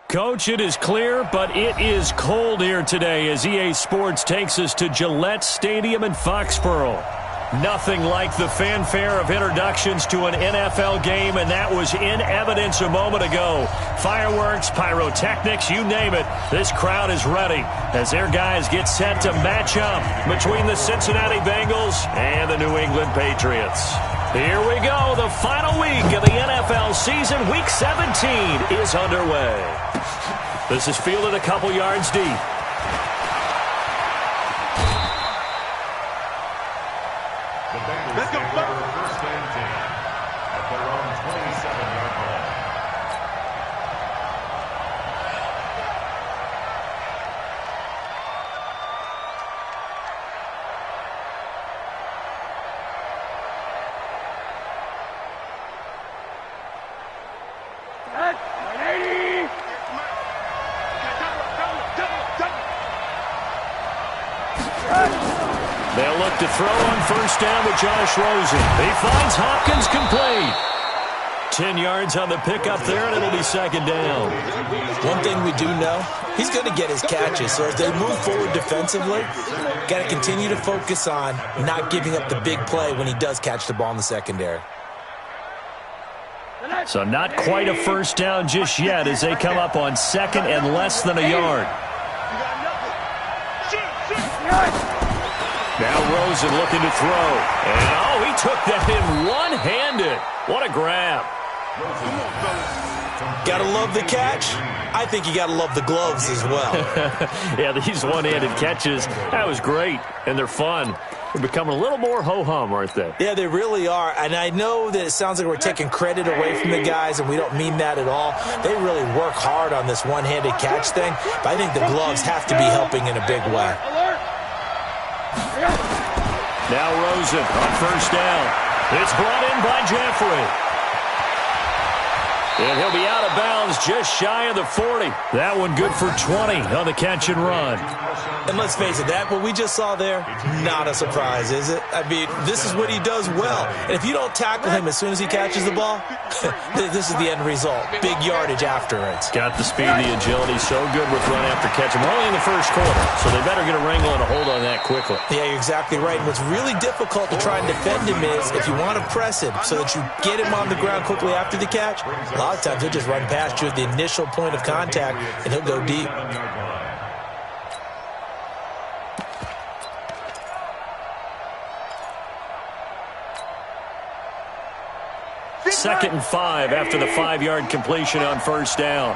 Coach, it is clear, but it is cold here today as EA Sports takes us to Gillette Stadium in Foxborough. Nothing like the fanfare of introductions to an NFL game, and that was in evidence a moment ago. Fireworks, pyrotechnics, you name it. This crowd is ready as their guys get set to match up between the Cincinnati Bengals and the New England Patriots. Here we go. The final week of the NFL season, Week 17, is underway. This is fielded a couple yards deep. Let's go. First and 10 at their own 27-yard line. They'll look to throw on first down with Josh Rosen. He finds Hopkins complete. 10 yards on the pickup there, and it'll be second down. One thing we do know, he's going to get his catches. So as they move forward defensively, got to continue to focus on not giving up the big play when he does catch the ball in the secondary. So not quite a first down just yet as they come up on second and less than a yard. Now Rosen looking to throw. And, he took that in one-handed. What a grab. Got to love the catch. I think you got to love the gloves as well. Yeah, these one-handed catches, that was great, and they're fun. They're becoming a little more ho-hum, aren't they? Yeah, they really are. And I know that it sounds like we're taking credit away from the guys, and we don't mean that at all. They really work hard on this one-handed catch thing, but I think the gloves have to be helping in a big way. Now Rosen on first down. It's brought in by Jeffrey. And he'll be out of bounds just shy of the 40. That one good for 20 on the catch and run. And let's face it, that what we just saw there, not a surprise, is it? I mean, this is what he does well. And if you don't tackle him as soon as he catches the ball, this is the end result. Big yardage after it. Got the speed, the agility, so good with run after catch. We're only in the first quarter, so they better get a wrangle and a hold on that quickly. Yeah, you're exactly right. And what's really difficult to try and defend him is if you want to press him so that you get him on the ground quickly after the catch, a lot of times he'll just run past you at the initial point of contact, and he'll go deep. Second and 5 after the 5-yard completion on first down.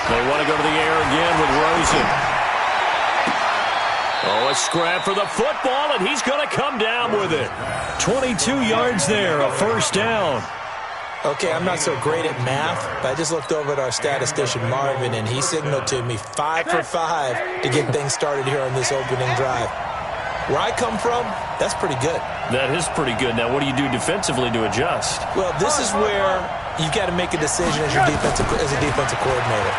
They want to go to the air again with Rosen. A scrap for the football, and he's going to come down with it. 22 yards there, a first down. Okay, I'm not so great at math, but I just looked over at our statistician, Marvin, and he signaled to me 5 for 5 to get things started here on this opening drive. Where I come from, that's pretty good. That is pretty good. Now, what do you do defensively to adjust? Well, this is where you've got to make a decision as a defensive coordinator.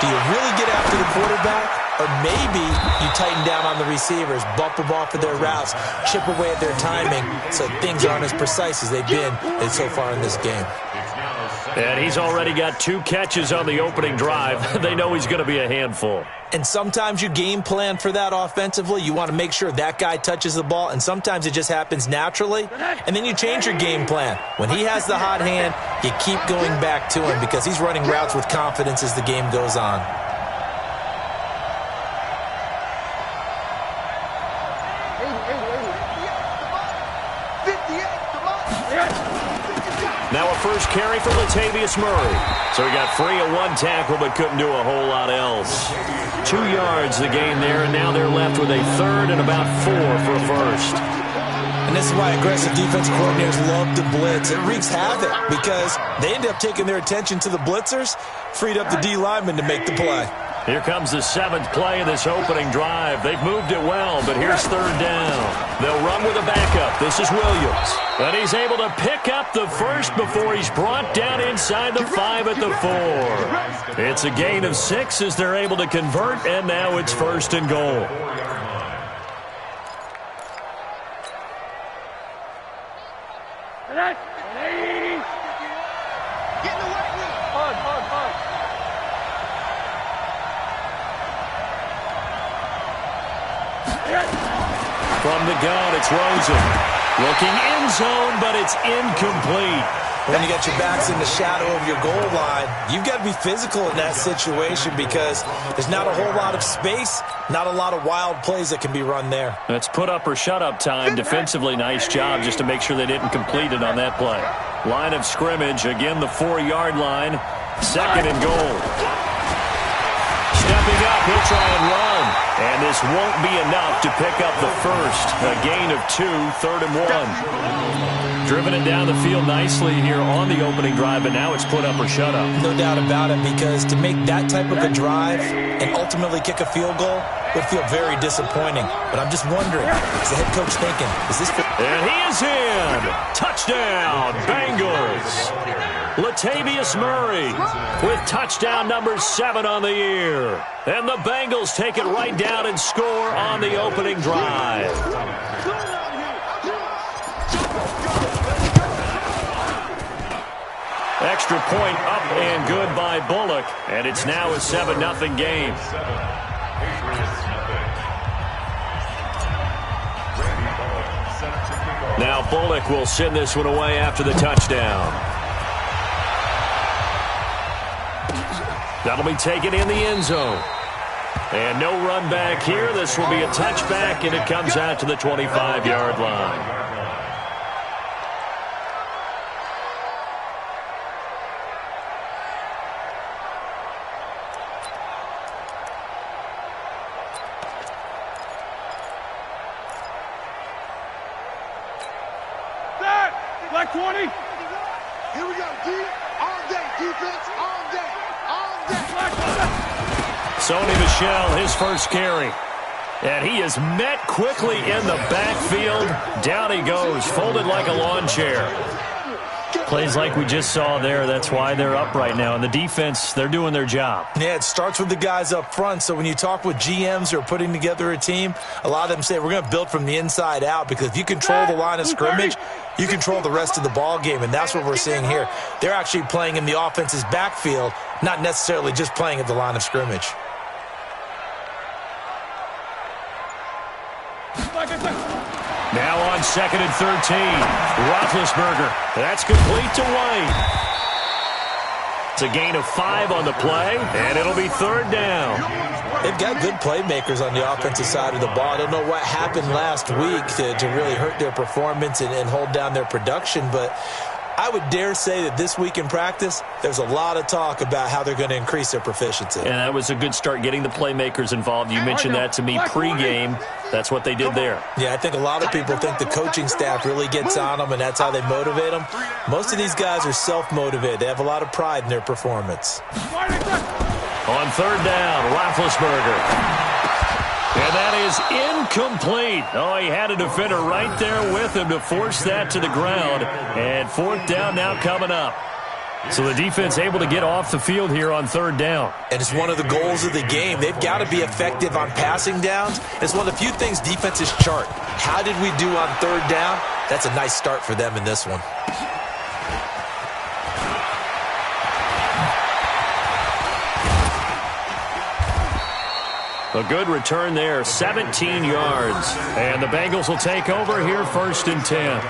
Do you really get after the quarterback, or maybe you tighten down on the receivers, bump them off of their routes, chip away at their timing so things aren't as precise as they've been so far in this game? And he's already got 2 catches on the opening drive. They know he's going to be a handful. And sometimes you game plan for that offensively. You want to make sure that guy touches the ball, and sometimes it just happens naturally. And then you change your game plan. When he has the hot hand, you keep going back to him because he's running routes with confidence as the game goes on. Now a first carry for Latavius Murray. So he got free of 1 tackle but couldn't do a whole lot else. 2 yards the gain there, and now they're left with a third and about 4 for a first. And this is why aggressive defensive coordinators love to blitz. It wreaks havoc because they end up taking their attention to the blitzers, freed up the D lineman to make the play. Here comes the 7th play of this opening drive. They've moved it well, but here's third down. They'll run with a backup. This is Williams. But he's able to pick up the first before he's brought down inside the 5 at the 4. It's a gain of 6 as they're able to convert, and now it's first and goal. From the gun, it's Rosen. Looking end zone, but it's incomplete. When you got your backs in the shadow of your goal line, you've got to be physical in that situation because there's not a whole lot of space, not a lot of wild plays that can be run there. That's put up or shut up time. Defensively, nice job just to make sure they didn't complete it on that play. Line of scrimmage, again the 4-yard line. Second and goal. Stepping up, he'll try and run. And this won't be enough to pick up the first. A gain of 2, 3rd and 1. Driven it down the field nicely here on the opening drive, but now it's put up or shut up. No doubt about it, because to make that type of a drive and ultimately kick a field goal would feel very disappointing. But I'm just wondering, is the head coach thinking, is this... And he is in! Touchdown, Bengals! Latavius Murray with touchdown number 7 on the year. And the Bengals take it right down and score on the opening drive. Extra point up and good by Bullock. And it's now a 7-0 game. Now Bullock will send this one away after the touchdown. That'll be taken in the end zone. And no run back here. This will be a touchback, and it comes out to the 25-yard line. Black 20. Here we go, D. All day, defense, all day, all day. Sony Michel, his first carry. And he is met quickly in the backfield. Down he goes, folded like a lawn chair. Plays like we just saw there. That's why they're up right now. And the defense, they're doing their job. Yeah, it starts with the guys up front. So when you talk with GMs who are putting together a team, a lot of them say we're going to build from the inside out, because if you control the line of scrimmage, you control the rest of the ball game, and that's what we're seeing here. They're actually playing in the offense's backfield, not necessarily just playing at the line of scrimmage. Now on 2nd and 13, Roethlisberger. That's complete to White. It's a gain of 5 on the play, and it'll be 3rd down. They've got good playmakers on the offensive side of the ball. I don't know what happened last week to really hurt their performance and hold down their production, but I would dare say that this week in practice, there's a lot of talk about how they're going to increase their proficiency. And that was a good start, getting the playmakers involved. You mentioned that to me pregame. That's what they did there. Yeah, I think a lot of people think the coaching staff really gets on them, and that's how they motivate them. Most of these guys are self-motivated. They have a lot of pride in their performance. On 3rd down, Roethlisberger. And that is incomplete. Oh, he had a defender right there with him to force that to the ground. And 4th down now coming up. So the defense able to get off the field here on 3rd down. And it's one of the goals of the game. They've got to be effective on passing downs. It's one of the few things defenses chart. How did we do on 3rd down? That's a nice start for them in this one. A good return there, 17 yards. And the Bengals will take over here, 1st and 10.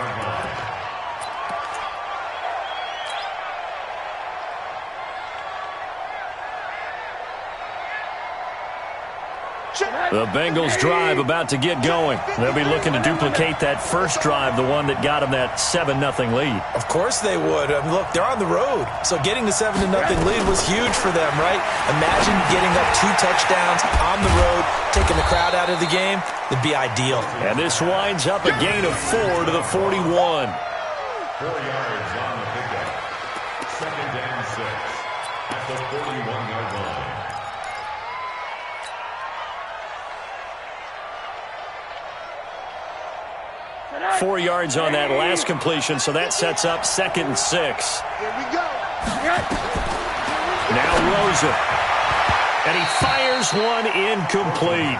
The Bengals drive about to get going. They'll be looking to duplicate that first drive, the one that got them that 7-0 lead. Of course they would. I mean, look, they're on the road. So getting the 7-0 lead was huge for them, right? Imagine getting up 2 touchdowns on the road, taking the crowd out of the game. It'd be ideal. And this winds up a gain of 4 to the 41. 4 yards on the pickup. 2nd and 6 at the 41-yard line. 4 yards on that last completion, so that sets up 2nd and 6. Here we go. Now Rosen. And he fires one incomplete.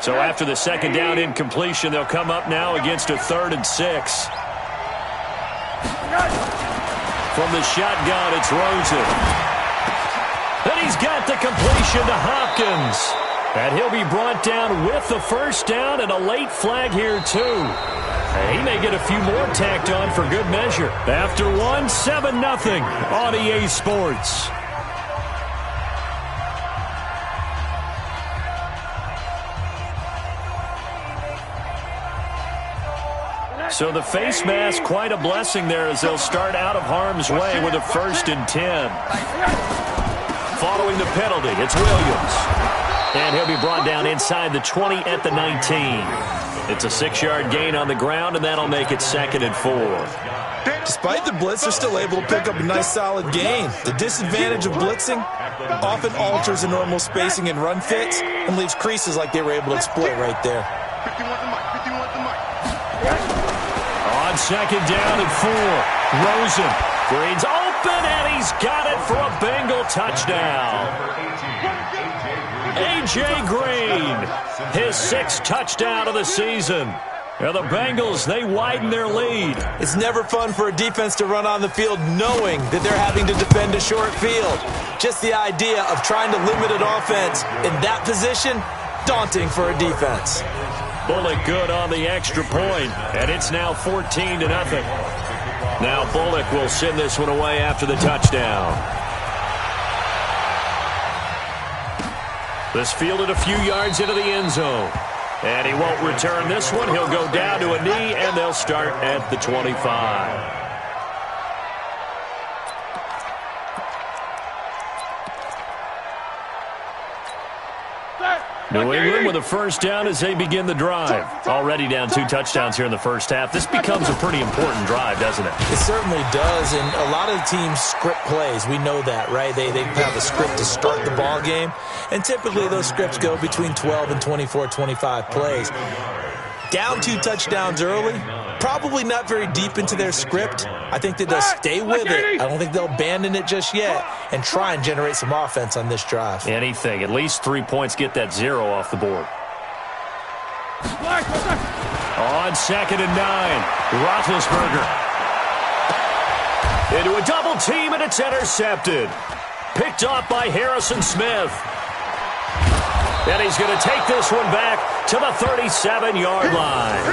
So after the second down incompletion, they'll come up now against a 3rd and 6. From the shotgun, it's Rosen. And he's got the completion to Hopkins. And he'll be brought down with the first down and a late flag here, too. And he may get a few more tacked on for good measure. After 7-0 on EA Sports. So the face mask, quite a blessing there as they'll start out of harm's way with a 1st and 10. Following the penalty, it's Williams. And he'll be brought down inside the 20 at the 19. It's a 6-yard gain on the ground, and that'll make it 2nd and 4. Despite the blitz, they're still able to pick up a nice, solid gain. The disadvantage of blitzing often alters the normal spacing and run fits and leaves creases like they were able to exploit right there. On 2nd down and 4, Rosen. Green's open, and he's got it for a Bengal touchdown. A.J. Green, his 6th touchdown of the season. Now the Bengals, they widen their lead. It's never fun for a defense to run on the field knowing that they're having to defend a short field. Just the idea of trying to limit an offense in that position, daunting for a defense. Bullock good on the extra point, and it's now 14-0. Now Bullock will send this one away after the touchdown. This fielded a few yards into the end zone. And he won't return this one. He'll go down to a knee, and they'll start at the 25. New England with a first down as they begin the drive. Already down 2 touchdowns here in the first half. This becomes a pretty important drive, doesn't it? It certainly does, and a lot of the teams script plays. We know that, right? They have a script to start the ball game, and typically those scripts go between 12 and 24, 25 plays. Down 2 touchdowns early, probably not very deep into their script. I think that they'll stay with it. I don't think they'll abandon it just yet and try and generate some offense on this drive. Anything. At least 3 points, get that 0 off the board. On 2nd and 9, Roethlisberger. Into a double team, and it's intercepted. Picked off by Harrison Smith. And he's going to take this one back to the 37-yard line.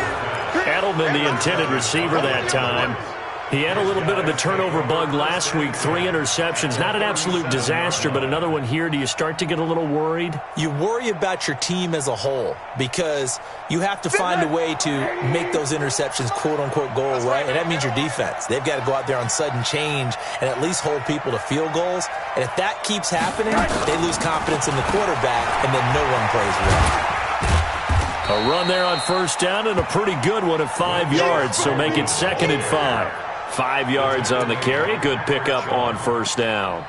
Edelman, the intended receiver that time. He had a little bit of the turnover bug last week, 3 interceptions. Not an absolute disaster, but another one here. Do you start to get a little worried? You worry about your team as a whole because you have to find a way to make those interceptions, quote-unquote, go away, and that means your defense. They've got to go out there on sudden change and at least hold people to field goals. And if that keeps happening, they lose confidence in the quarterback, and then no one plays well. A run there on first down and a pretty good one at 5 yards, so make it 2nd and 5. 5 yards on the carry. Good pickup on first down.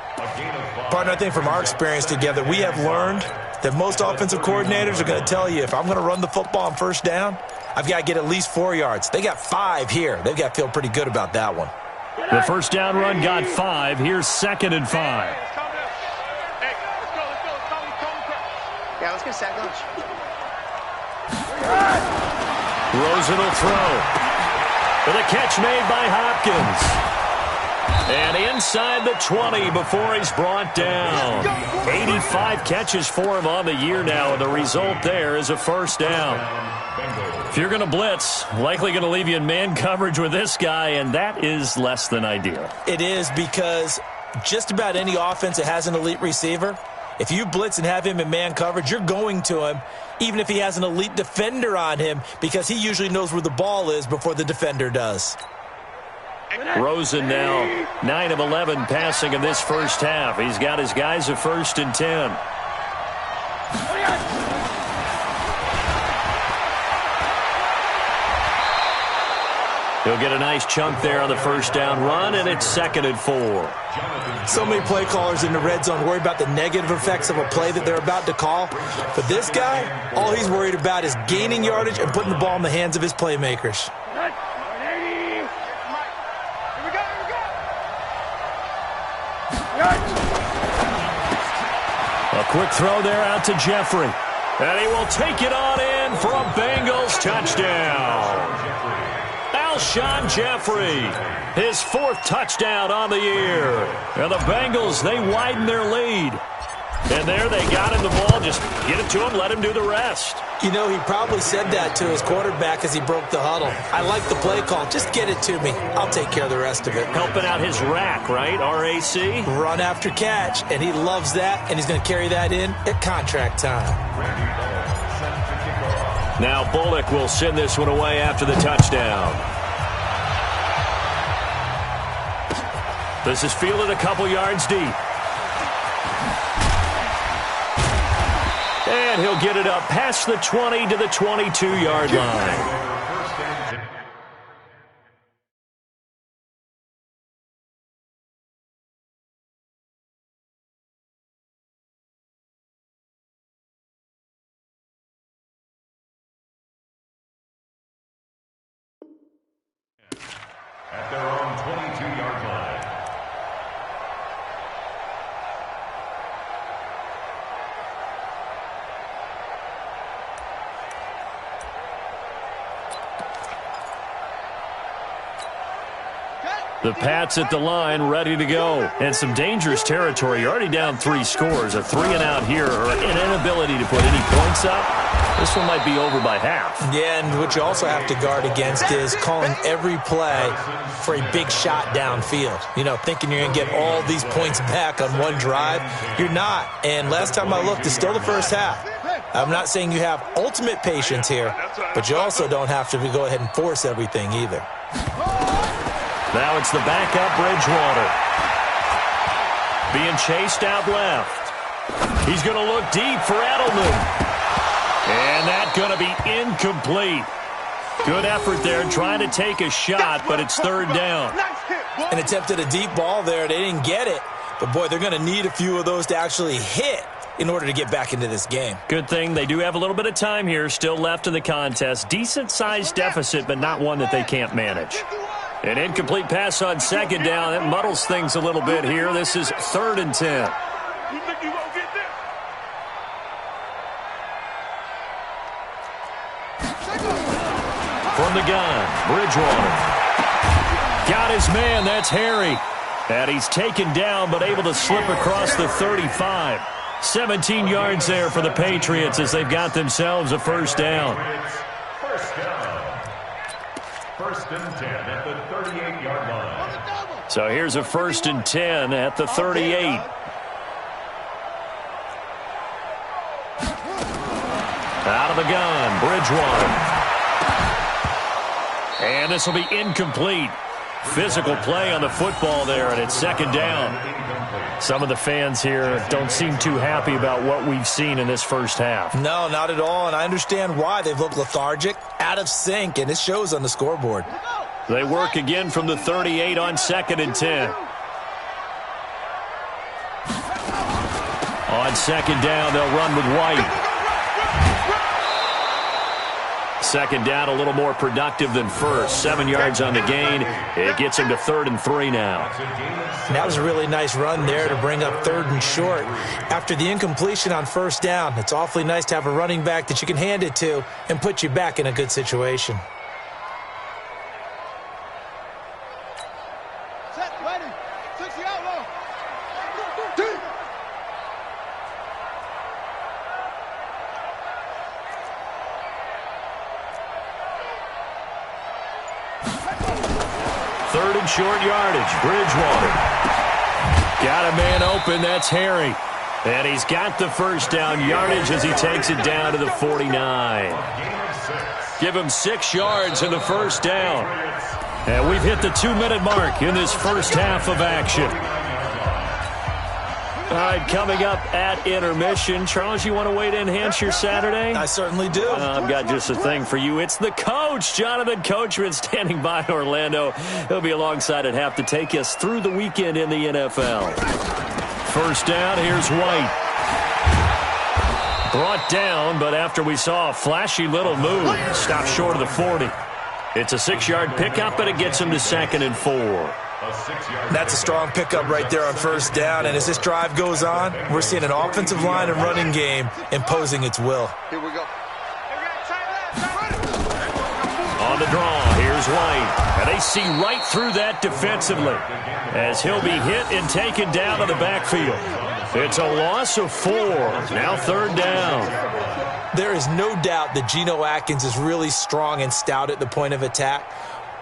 Partner, I think from our experience together, we have learned that most offensive coordinators are going to tell you, if I'm going to run the football on first down, I've got to get at least 4 yards. They got 5 here. They've got to feel pretty good about that one. The first down run got 5. Here's 2nd and 5. Yeah, let's get sack lunch. Rosen will throw. For the catch made by Hopkins. And inside the 20 before he's brought down. 85 catches for him on the year now, and the result there is a first down. If you're going to blitz, likely going to leave you in man coverage with this guy, and that is less than ideal. It is, because just about any offense that has an elite receiver, if you blitz and have him in man coverage, you're going to him, even if he has an elite defender on him, because he usually knows where the ball is before the defender does. Rosen now 9 of 11 passing in this first half. He's got his guys at 1st and 10. He'll get a nice chunk there on the first down run, and it's 2nd and 4. So many play callers in the red zone worry about the negative effects of a play that they're about to call. But this guy, all he's worried about is gaining yardage and putting the ball in the hands of his playmakers. A quick throw there out to Jeffrey. And he will take it on in. in for a Bengals touchdown. Alshon Jeffrey, his 4th touchdown on the year. And the Bengals, they widen their lead. And there they got him the ball. Just get it to him, let him do the rest. You know, he probably said that to his quarterback as he broke the huddle. I like the play call. Just get it to me. I'll take care of the rest of it. Helping out his rack, right? RAC? Run after catch, and he loves that, and he's going to carry that in at contract time. Now Bullock will send this one away after the touchdown. This is fielded a couple yards deep. And he'll get it up past the 20 to the 22-yard line. At their own 22-yard line. The Pats at the line, ready to go. And some dangerous territory. You're already down 3 scores. A 3-and-out here, or an inability to put any points up. This one might be over by half. Yeah, and what you also have to guard against is calling every play for a big shot downfield. You know, thinking you're going to get all these points back on one drive. You're not. And last time I looked, it's still the first half. I'm not saying you have ultimate patience here, but you also don't have to go ahead and force everything either. Now it's the backup Bridgewater. Being chased out left. He's going to look deep for Edelman. And that's going to be incomplete. Good effort there trying to take a shot, but it's 3rd down. An attempt at a deep ball there. They didn't get it. But, boy, they're going to need a few of those to actually hit in order to get back into this game. Good thing they do have a little bit of time here still left in the contest. Decent-sized deficit, but not one that they can't manage. An incomplete pass on 2nd down. That muddles things a little bit here. This is 3rd and 10. You think you won't get this? From the gun, Bridgewater. Got his man, that's Harry. And he's taken down, but able to slip across the 35. 17 yards there for the Patriots as they've got themselves a 1st down. First down. 1st and 10 at the 38-yard line. So here's a 1st and 10 at the 38. Out of the gun, Bridgewater. And this will be incomplete. Physical play on the football there, and it's 2nd down. Some of the fans here don't seem too happy about what we've seen in this first half. No, not at all, and I understand why. They've looked lethargic, out of sync, and it shows on the scoreboard. They work again from the 38 on 2nd and 10. On 2nd down, they'll run with White. 2nd down, a little more productive than first. 7 yards on the gain. It gets him to 3rd and 3 now. And that was a really nice run there to bring up 3rd and short. After the incompletion on 1st down, it's awfully nice to have a running back that you can hand it to and put you back in a good situation. Set, ready. 60 out low. Third and short yardage. Bridgewater. Got a man open. That's Harry. And he's got the 1st down yardage as he takes it down to the 49. Give him 6 yards in the 1st down. And we've hit the 2-minute mark in this first half of action. All right, coming up at intermission. Charles, you want to wait to enhance your Saturday? I certainly do. I've got just a thing for you. It's the coach, Jonathan Coachman, standing by in Orlando. He'll be alongside at half to take us through the weekend in the NFL. 1st down, here's White. Brought down, but after we saw a flashy little move, stopped short of the 40. It's a 6-yard pickup, and it gets him to 2nd and 4. That's a strong pickup right there on 1st down, and as this drive goes on, we're seeing an offensive line and running game imposing its will. Here we go. white. And they see right through that defensively as he'll be hit and taken down to the backfield. It's a loss of 4. Now 3rd down. There is no doubt that Geno Atkins is really strong and stout at the point of attack.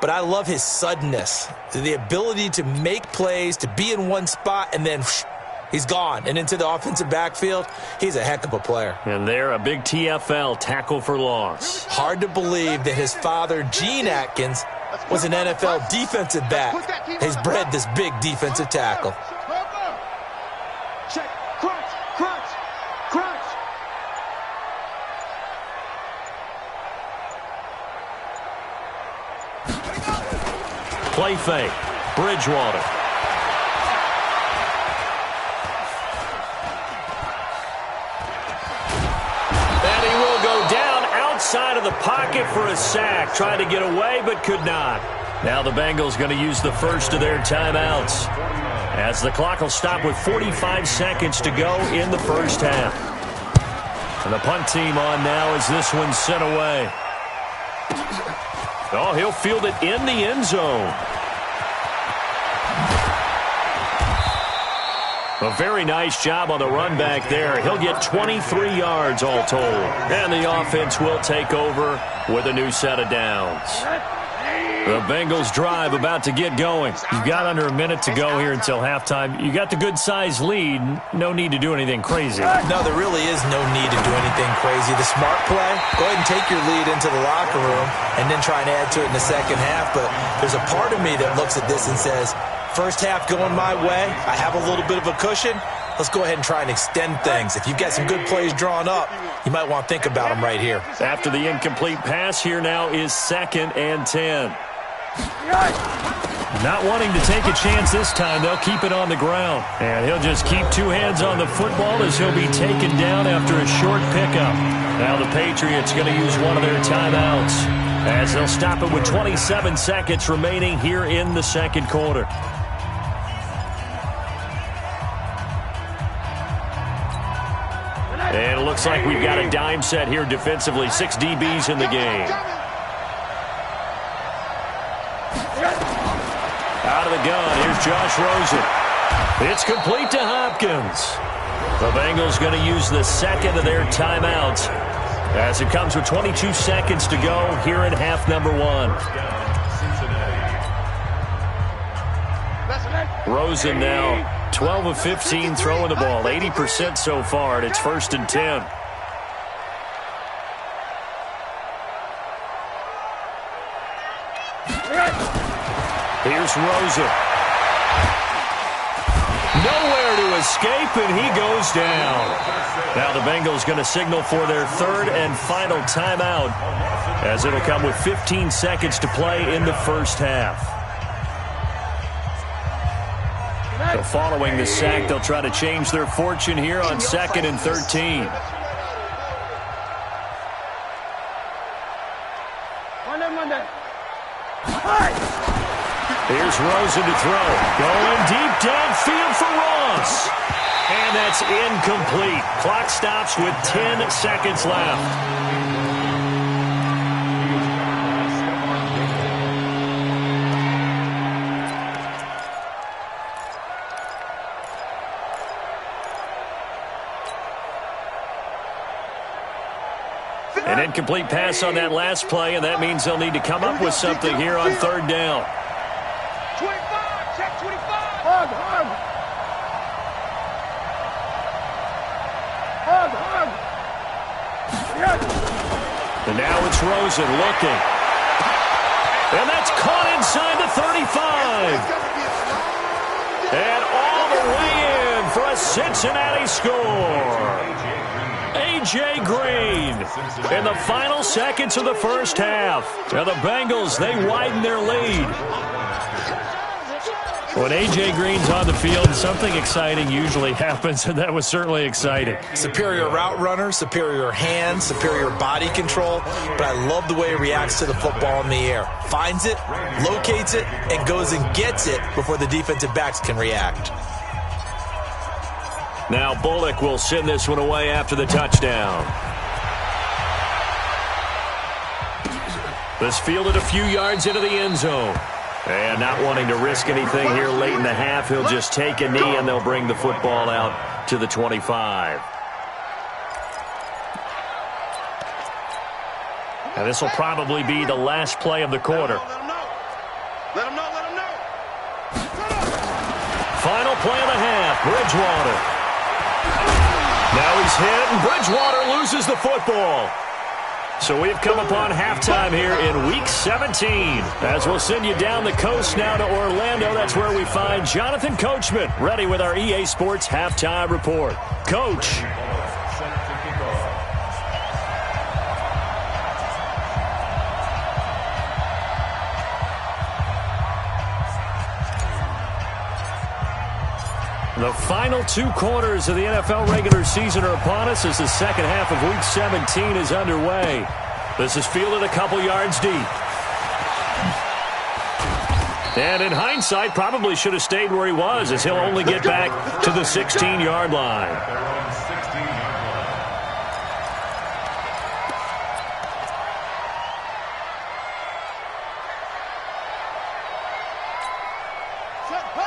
But I love his suddenness, the ability to make plays, to be in one spot, and then he's gone and into the offensive backfield. He's a heck of a player. And there, a big TFL, tackle for loss. Hard to believe that his father, Gene Atkins, was an NFL defensive back. He's bred this big defensive tackle. Check. Crunch. Crunch. Crunch. Play fake. Bridgewater. And he will go down outside of the pocket for a sack. Tried to get away, but could not. Now the Bengals going to use the first of their timeouts, as the clock will stop with 45 seconds to go in the first half. And the punt team on now as this one's sent away. Oh, he'll field it in the end zone. A very nice job on the run back there. He'll get 23 yards all told. And the offense will take over with a new set of downs. The Bengals drive about to get going. You've got under a minute to go here until halftime. You got the good-sized lead. No need to do anything crazy. No, there really is no need to do anything crazy. The smart play, go ahead and take your lead into the locker room and then try and add to it in the second half. But there's a part of me that looks at this and says, first half going my way, I have a little bit of a cushion. Let's go ahead and try and extend things. If you've got some good plays drawn up, you might want to think about them right here. After the incomplete pass, here now is 2nd and 10. Not wanting to take a chance this time, they'll keep it on the ground. And he'll just keep 2 hands on the football as he'll be taken down after a short pickup. Now the Patriots going to use one of their timeouts, as they'll stop it with 27 seconds remaining here in the second quarter. And it looks like we've got a dime set here defensively. 6 DBs in the game. Out of the gun, here's Josh Rosen. It's complete to Hopkins. The Bengals going to use the second of their timeouts, as it comes with 22 seconds to go here in half number 1. Rosen now 12 of 15 throwing the ball, 80% so far, and it's 1st and 10. Here's Rosen. Nowhere to escape, and he goes down. Now the Bengals going to signal for their 3rd and final timeout, as it'll come with 15 seconds to play in the first half. So following the sack, they'll try to change their fortune here on 2nd and 13. Here's Rosen to throw. Going deep downfield for Ross. And that's incomplete. Clock stops with 10 seconds left. An incomplete pass on that last play, and that means they'll need to come up with something here on 3rd down. 25, check 25. Hug, hug. Hug, hug. Yes. And now it's Rosen looking. And that's caught inside the 35. And all the way in for a Cincinnati score. A.J. Green in the final seconds of the first half. Now the Bengals, they widen their lead. When A.J. Green's on the field, something exciting usually happens, and that was certainly exciting. Superior route runner, superior hands, superior body control, but I love the way he reacts to the football in the air. Finds it, locates it, and goes and gets it before the defensive backs can react. Now Bullock will send this one away after the touchdown. This fielded a few yards into the end zone. And not wanting to risk anything here late in the half, he'll just take a knee, and they'll bring the football out to the 25. And this will probably be the last play of the quarter. Let him know. Final play of the half, Bridgewater. Now he's hit, and Bridgewater loses the football. So we've come upon halftime here in Week 17. As we'll send you down the coast now to Orlando, that's where we find Jonathan Coachman, ready with our EA Sports Halftime Report. Coach. The final 2 quarters of the NFL regular season are upon us as the second half of Week 17 is underway. This is fielded a couple yards deep. And in hindsight, probably should have stayed where he was, as he'll only get back to the 16-yard line.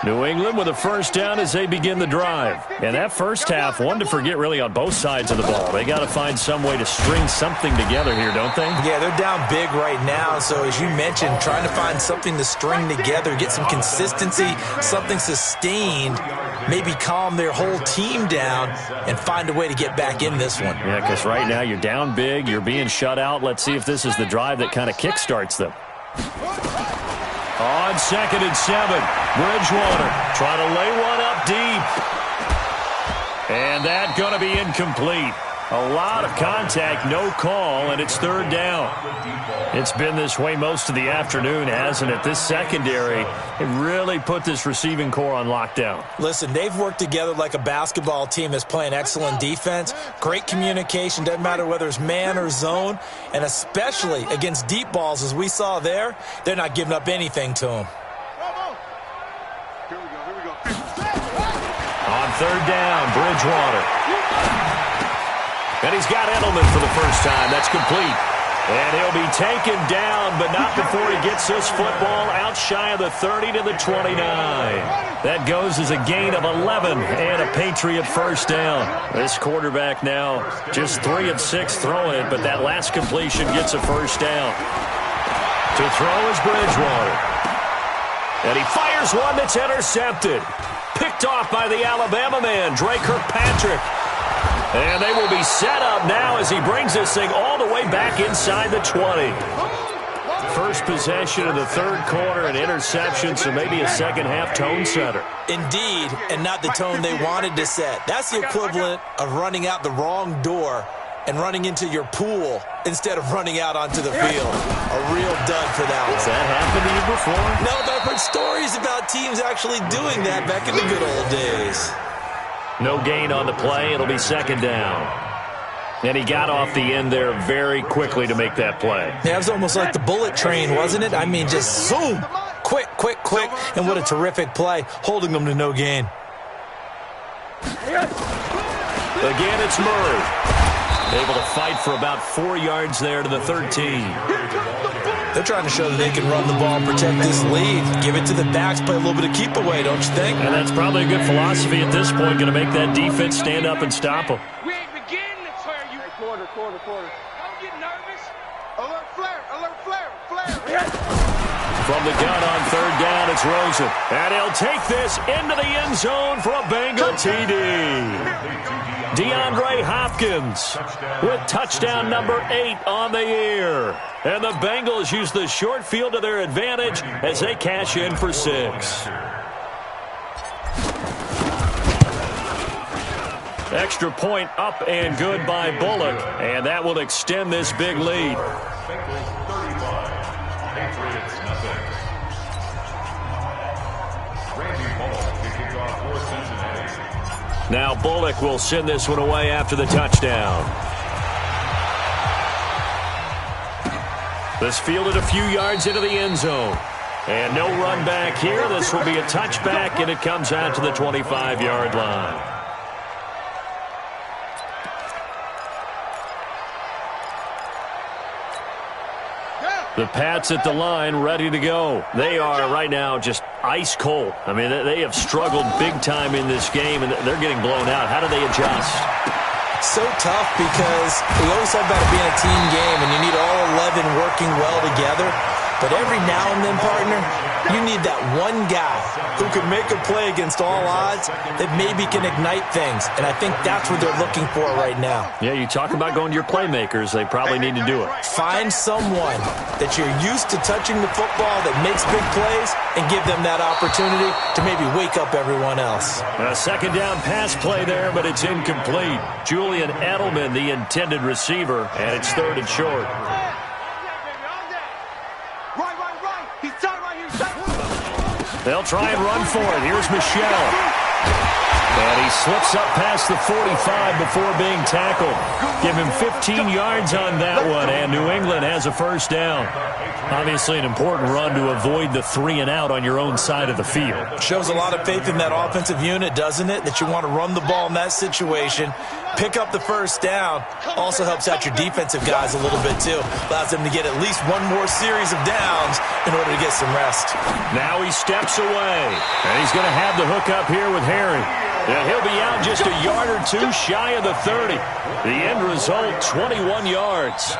New England with a first down as they begin the drive. And that first half, one to forget really on both sides of the ball. They got to find some way to string something together here, don't they? Yeah, they're down big right now. So as you mentioned, trying to find something to string together, get some consistency, something sustained, maybe calm their whole team down and find a way to get back in this one. Yeah, because right now you're down big, you're being shut out. Let's see if this is the drive that kind of kickstarts them. On 2nd and 7, Bridgewater trying to lay one up deep. And that going to be incomplete. A lot of contact, no call, and it's 3rd down. It's been this way most of the afternoon, hasn't it? This secondary, it really put this receiving core on lockdown. Listen, they've worked together like a basketball team that's playing excellent defense. Great communication, doesn't matter whether it's man or zone, and especially against deep balls, as we saw there, they're not giving up anything to them. Here we go. On 3rd down, Bridgewater. And he's got Edelman for the first time. That's complete. And he'll be taken down, but not before he gets this football out shy of the 30 to the 29. That goes as a gain of 11 and a Patriot first down. This quarterback now just 3 of 6 throwing it, but that last completion gets a first down. To throw is Bridgewater. And he fires one that's intercepted. Picked off by the Alabama man, Dre Kirkpatrick. And they will be set up now as he brings this thing all the way back inside the 20. First possession of the 3rd quarter, an interception, so maybe a second-half tone setter. Indeed, and not the tone they wanted to set. That's the equivalent of running out the wrong door and running into your pool instead of running out onto the field. A real dud for that one. Has that happened to you before? No, but I've heard stories about teams actually doing that back in the good old days. No gain on the play. It'll be 2nd down. And he got off the end there very quickly to make that play. Yeah, it was almost like the bullet train, wasn't it? I mean, just zoom. Quick. And what a terrific play, holding them to no gain. Again, it's Murray. Able to fight for about 4 yards there to the 13. They're trying to show that they can run the ball and protect this lead. Give it to the backs, play a little bit of keep away, don't you think? And that's probably a good philosophy at this point, going to make that defense stand up and stop them. We ain't beginning to tear you. Quarter. Don't get nervous. Alert flare. From the gun on 3rd down, it's Rosen. And he'll take this into the end zone for a Bengal TD. DeAndre Hopkins with touchdown number 8 on the year. And the Bengals use the short field to their advantage as they cash in for 6. Extra point up and good by Bullock, and that will extend this big lead. Now Bullock will send this one away after the touchdown. This fielded a few yards into the end zone. And no run back here. This will be a touchback, and it comes out to the 25-yard line. Yeah. The Pats at the line, ready to go. They are right now just ice cold. I mean, they have struggled big time in this game, and they're getting blown out. How do they adjust? So tough because we always talk about it being a team game, and you need all 11 working well together. But every now and then, partner, you need that one guy who can make a play against all odds that maybe can ignite things. And I think that's what they're looking for right now. Yeah, you talk about going to your playmakers. They probably need to do it. Find someone that you're used to touching the football that makes big plays and give them that opportunity to maybe wake up everyone else. A second down pass play there, but it's incomplete. Julian Edelman, the intended receiver, and it's 3rd and short. They'll try and run for it. Here's Michelle. And he slips up past the 45 before being tackled. Give him 15 yards on that one, and New England has a first down. Obviously an important run to avoid the 3 and out on your own side of the field. Shows a lot of faith in that offensive unit, doesn't it? That you want to run the ball in that situation. Pick up the first down. Also helps out your defensive guys a little bit, too. Allows them to get at least one more series of downs in order to get some rest. Now he steps away, and he's going to have the hook up here with Harry. And he'll be out just a yard or two shy of the 30. The end result, 21 yards.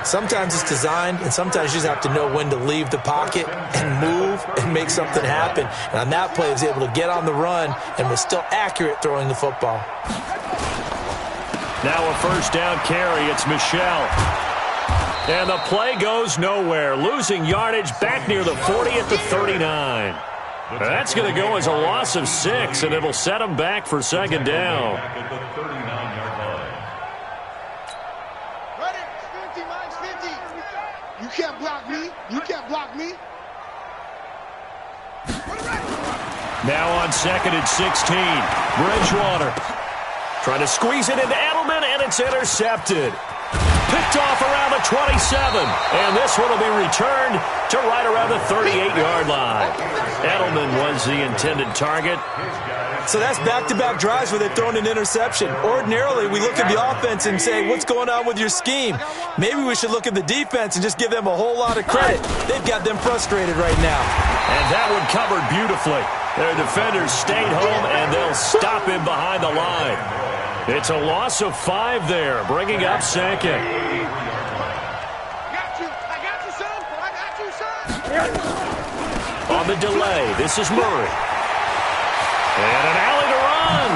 Sometimes it's designed, and sometimes you just have to know when to leave the pocket and move and make something happen. And on that play, he was able to get on the run and was still accurate throwing the football. Now a first down carry. It's Michelle. And the play goes nowhere. Losing yardage back near the 40 at the 39. That's going to go as a loss of 6, and it'll set them back for second down. Ready? 50, mine's 50. You can't block me. You can't block me. Now on 2nd and 16. Bridgewater trying to squeeze it into Edelman, and it's intercepted. Picked off around the 27, and this one will be returned to right around the 38-yard line. Edelman was the intended target. So that's back-to-back drives where they're throwing an interception. Ordinarily, we look at the offense and say, what's going on with your scheme? Maybe we should look at the defense and just give them a whole lot of credit. They've got them frustrated right now. And that one covered beautifully. Their defenders stayed home, and they'll stop him behind the line. It's a loss of 5 there, bringing up 2nd. I got you, son. I got you, son. On the delay, this is Murray. And an alley to run.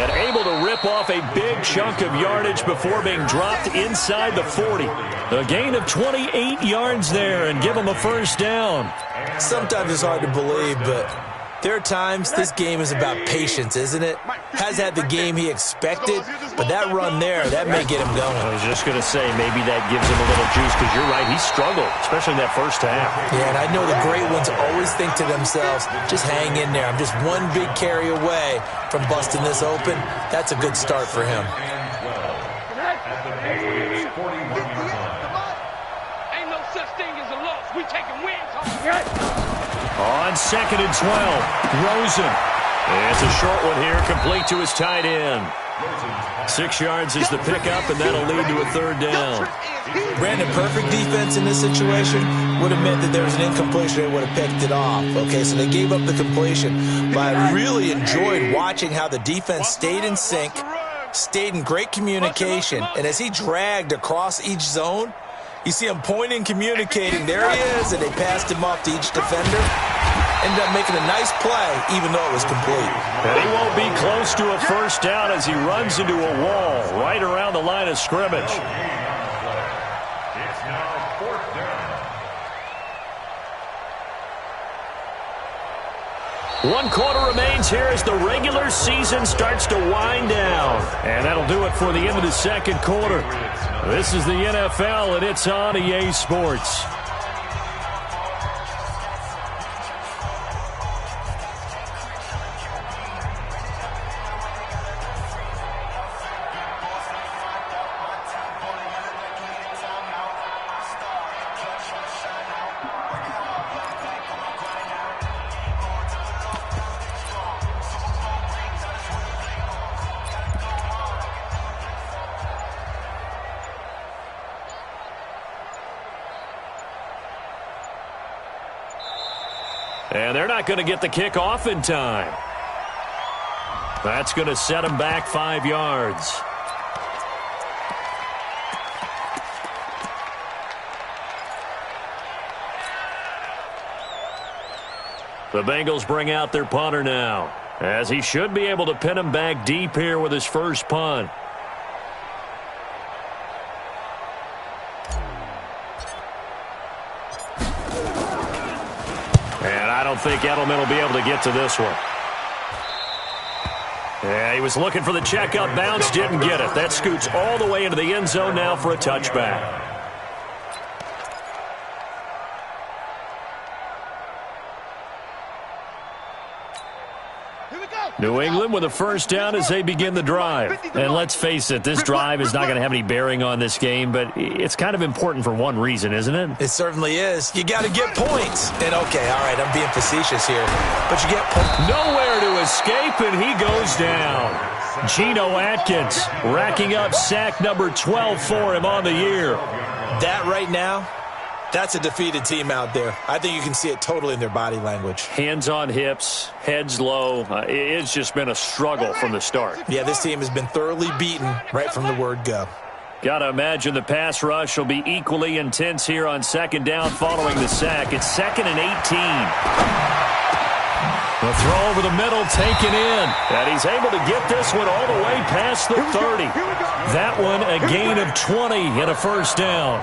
And able to rip off a big chunk of yardage before being dropped inside the 40. A gain of 28 yards there and give them a first down. Sometimes it's hard to believe, but there are times this game is about patience, isn't it? Has had the game he expected, but that run there, that may get him going. I was just going to say, maybe that gives him a little juice, because you're right, he struggled, especially in that first half. Yeah, and I know the great ones always think to themselves, just hang in there. I'm just one big carry away from busting this open. That's a good start for him. Ain't no such thing as a loss. We taking wins home. On 2nd and 12, Rosen. It's a short one here, complete to his tight end. 6 yards is the pickup, and that'll lead to a 3rd down. Brandon, perfect defense in this situation would have meant that there was an incompletion. They would have picked it off. Okay, so they gave up the completion. But I really enjoyed watching how the defense stayed in sync, stayed in great communication, and as he dragged across each zone, you see him pointing, communicating. There he is, and they passed him off to each defender. Ended up making a nice play, even though it was complete. And he won't be close to a first down as he runs into a wall right around the line of scrimmage. It's now 4th down. 1 quarter remains here as the regular season starts to wind down. And that'll do it for the end of the 2nd quarter. This is the NFL, and it's on EA Sports. And they're not going to get the kick off in time. That's going to set them back 5 yards. The Bengals bring out their punter now, as he should be able to pin him back deep here with his first punt. And I don't think Edelman will be able to get to this one. Yeah, he was looking for the check-up bounce, didn't get it. That scoots all the way into the end zone now for a touchback. New England with a first down as they begin the drive. And let's face it, this drive is not going to have any bearing on this game, but it's kind of important for one reason, isn't it? It certainly is. You got to get points. And, okay, all right, I'm being facetious here, but you get points. Nowhere to escape, and he goes down. Geno Atkins racking up sack number 12 for him on the year. That right now, that's a defeated team out there. I think you can see it totally in their body language. Hands on hips, heads low. It's just been a struggle from the start. Yeah, this team has been thoroughly beaten right from the word go. Got to imagine the pass rush will be equally intense here on second down following the sack. It's 2nd and 18. The throw over the middle taken in. And he's able to get this one all the way past the 30. That one a gain of 20 and a first down.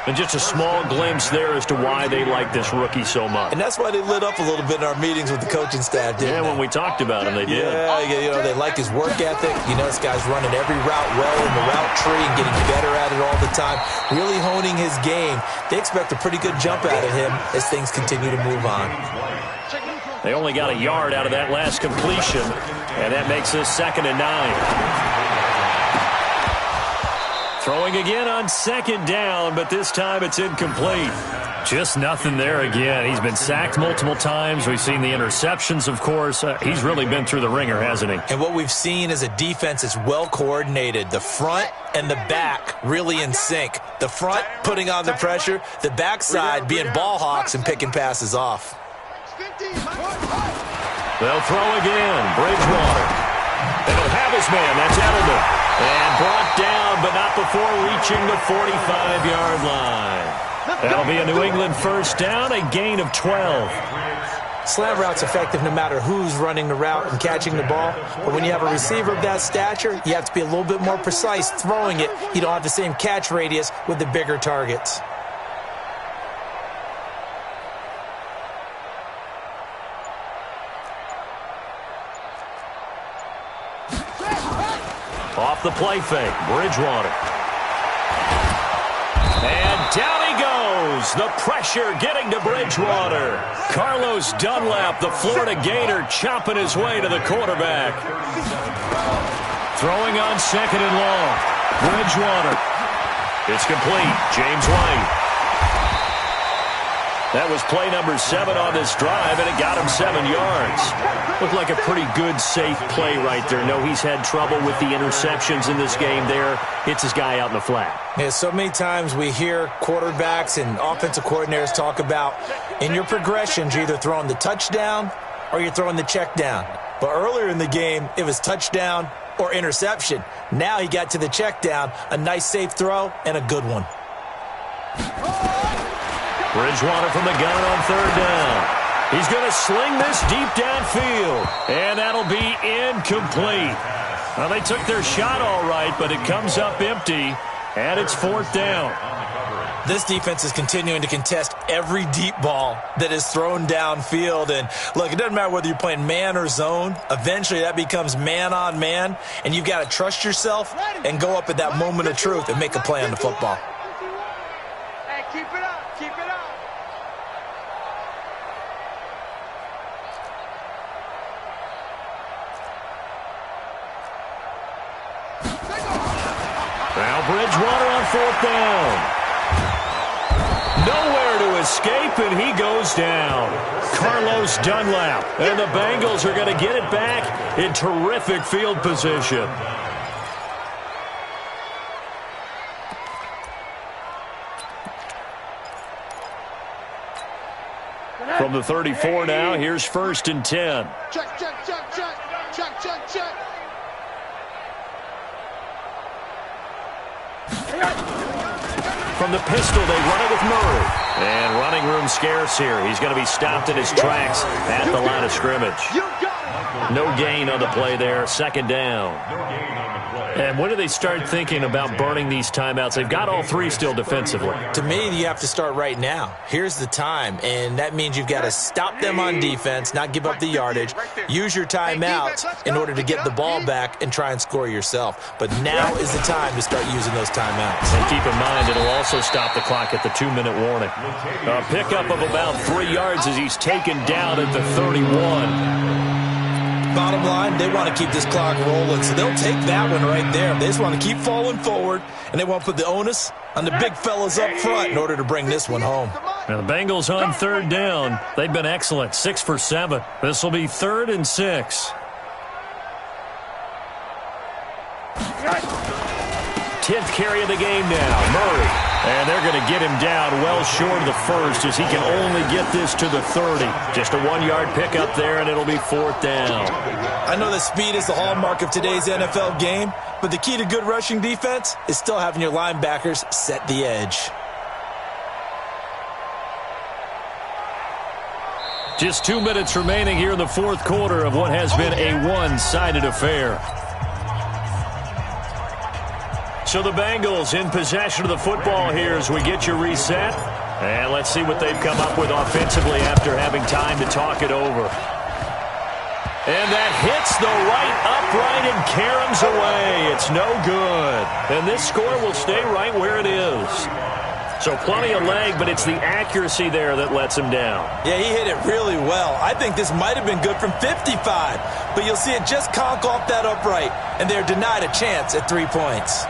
And just a small glimpse there as to why they like this rookie so much. And that's why they lit up a little bit in our meetings with the coaching staff, didn't they? When we talked about him, they did. Yeah, you know, they like his work ethic. You know, this guy's running every route well in the route tree and getting better at it all the time, really honing his game. They expect a pretty good jump out of him as things continue to move on. They only got a yard out of that last completion, and that makes this 2nd and 9. Throwing again on second down, but this time it's incomplete. Just nothing there again. He's been sacked multiple times. We've seen the interceptions, of course. He's really been through the ringer, hasn't he? And what we've seen is a defense that's well coordinated. The front and the back really in sync. The front putting on the pressure, the backside being ball hawks and picking passes off. They'll throw again. Bridgewater. They don't have his man. That's Edelman. And brought down, but not before reaching the 45-yard line. That'll be a New England first down, a gain of 12. Slant route's effective no matter who's running the route and catching the ball. But when you have a receiver of that stature, you have to be a little bit more precise throwing it. You don't have the same catch radius with the bigger targets. Off the play fake, Bridgewater. And down he goes. The pressure getting to Bridgewater. Carlos Dunlap, the Florida Gator, chopping his way to the quarterback. Throwing on second and long. Bridgewater. It's complete. James White. That was play number 7 on this drive, and it got him 7 yards. Looked like a pretty good, safe play right there. No, he's had trouble with the interceptions in this game there. Hits his guy out in the flat. Yeah, so many times we hear quarterbacks and offensive coordinators talk about in your progressions, you're either throwing the touchdown or you're throwing the check down. But earlier in the game, it was touchdown or interception. Now he got to the check down, a nice safe throw, and a good one. Bridgewater from the gun on third down. He's going to sling this deep downfield, and that'll be incomplete. Well, they took their shot all right, but it comes up empty, and it's fourth down. This defense is continuing to contest every deep ball that is thrown downfield. And, look, it doesn't matter whether you're playing man or zone. Eventually that becomes man on man, and you've got to trust yourself and go up at that moment of truth and make a play on the football. Hey, keep it up. Keep it up. Now Bridgewater on fourth down. Nowhere to escape, and he goes down. Carlos Dunlap. And the Bengals are going to get it back in terrific field position. From the 34 now, here's 1st and 10. Check, check, check, check. Check, check, check. From the pistol, they run it with Murray. And running room scarce here. He's going to be stopped in his tracks at the line of scrimmage. No gain on the play there. 2nd down. And when do they start thinking about burning these timeouts? They've got all 3 still defensively. To me, you have to start right now. Here's the time, and that means you've got to stop them on defense, not give up the yardage, use your timeouts in order to get the ball back and try and score yourself. But now is the time to start using those timeouts. And keep in mind, it'll also stop the clock at the 2-minute warning. A pickup of about 3 yards as he's taken down at the 31. Bottom line, they want to keep this clock rolling, so they'll take that one right there. They just want to keep falling forward, and they want to put the onus on the big fellas up front in order to bring this one home. Now the Bengals on 3rd down. They've been excellent, 6 for 7. This will be 3rd and 6. 10th carry of the game now, Murray. And they're going to get him down well short of the 1st as he can only get this to the 30. Just a 1-yard pickup there, and it'll be 4th down. I know that speed is the hallmark of today's NFL game, but the key to good rushing defense is still having your linebackers set the edge. Just 2 minutes remaining here in the 4th quarter of what has been a one-sided affair. So the Bengals in possession of the football here as we get you reset. And let's see what they've come up with offensively after having time to talk it over. And that hits the right upright and caroms away. It's no good. And this score will stay right where it is. So plenty of leg, but it's the accuracy there that lets him down. Yeah, he hit it really well. I think this might have been good from 55. But you'll see it just conk off that upright. And they're denied a chance at 3 points.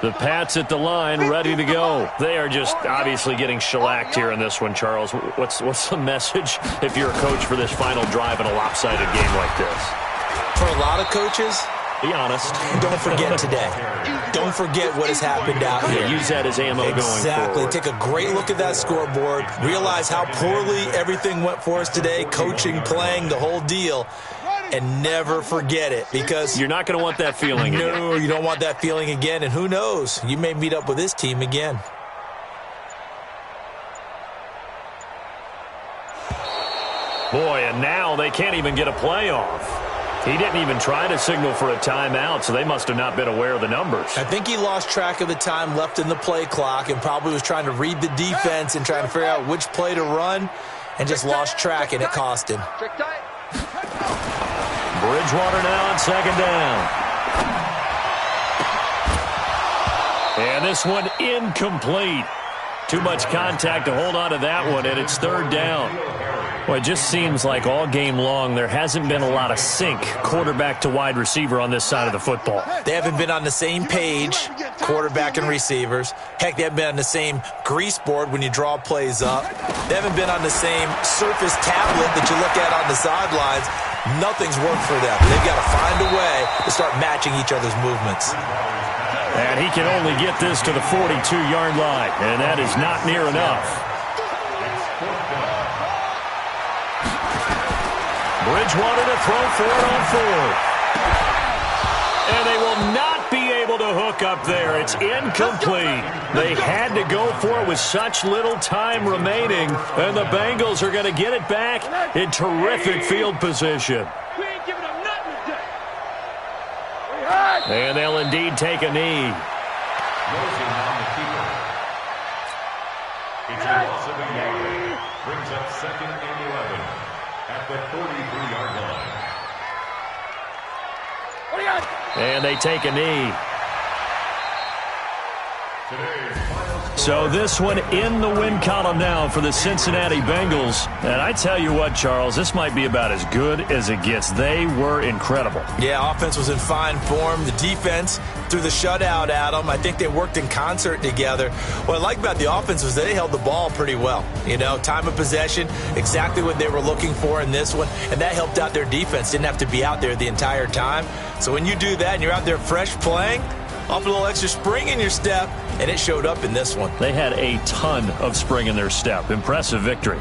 The Pats at the line, ready to go. They are just obviously getting shellacked here in this one, Charles. What's the message if you're a coach for this final drive in a lopsided game like this? For a lot of coaches, be honest. Don't forget today. Don't forget what has happened out here. Use that as ammo going forward. Exactly. Take a great look at that scoreboard. Realize how poorly everything went for us today, coaching, playing, the whole deal. And never forget it, because you're not going to want that feeling again. No, you don't want that feeling again. And who knows? You may meet up with this team again. Boy, and now they can't even get a playoff. He didn't even try to signal for a timeout, so they must have not been aware of the numbers. I think he lost track of the time left in the play clock and probably was trying to read the defense and trying to figure out which play to run and just lost track, and it cost him. Bridgewater now on 2nd down. And this one incomplete. Too much contact to hold on to that one, and it's 3rd down. Well, it just seems like all game long there hasn't been a lot of sync quarterback to wide receiver on this side of the football. They haven't been on the same page, quarterback and receivers. Heck, they haven't been on the same grease board when you draw plays up. They haven't been on the same surface tablet that you look at on the sidelines. Nothing's worked for them. They've got to find a way to start matching each other's movements. And he can only get this to the 42-yard line, and that is not near enough. Bridgewater to throw for it on 4th. And they will not be able to hook up there. It's incomplete. They had to go for it with such little time remaining, and the Bengals are going to get it back in terrific field position. We ain't giving them nothing today. And they'll indeed take a knee. Mosing on the keeper. It's a loss of a yard. Brings up 2nd and 11 at the 43-yard line. And they take a knee. So this one in the win column now for the Cincinnati Bengals. And I tell you what, Charles, this might be about as good as it gets. They were incredible. Yeah, offense was in fine form. The defense threw the shutout at them. I think they worked in concert together. What I like about the offense was they held the ball pretty well. You know, time of possession, exactly what they were looking for in this one. And that helped out their defense. Didn't have to be out there the entire time. So when you do that and you're out there fresh playing, off a little extra spring in your step, and it showed up in this one. They had a ton of spring in their step. Impressive victory.